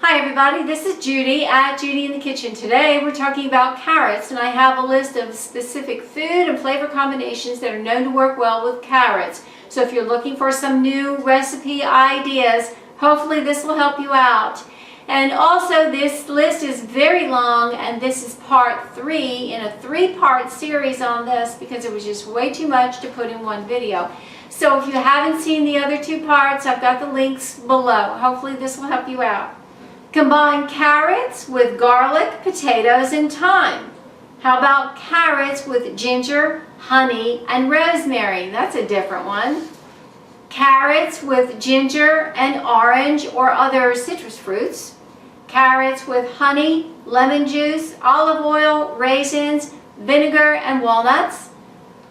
Hi everybody, this is Judy at Judy in the Kitchen. Today we're talking about carrots, and I have a list of specific food and flavor combinations that are known to work well with carrots. So if you're looking for some new recipe ideas, hopefully this will help you out. And also this list is very long, and this is part 3 in a 3-part series on this because it was just way too much to put in one video. So if you haven't seen the other 2 parts, I've got the links below. Hopefully this will help you out. Combine carrots with garlic, potatoes, and thyme. How about carrots with ginger, honey, and rosemary? That's a different one. Carrots with ginger and orange or other citrus fruits. Carrots with honey, lemon juice, olive oil, raisins, vinegar, and walnuts.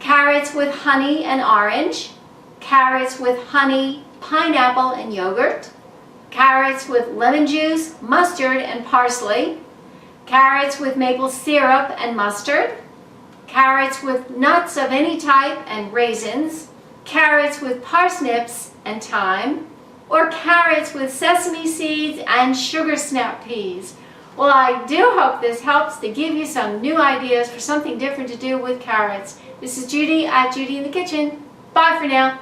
Carrots with honey and orange. Carrots with honey, pineapple, and yogurt. Carrots with lemon juice, mustard, and parsley. Carrots with maple syrup and mustard. Carrots with nuts of any type and raisins. Carrots with parsnips and thyme. Or carrots with sesame seeds and sugar snap peas. Well, I do hope this helps to give you some new ideas for something different to do with carrots. This is Judy at Judy in the Kitchen. Bye for now.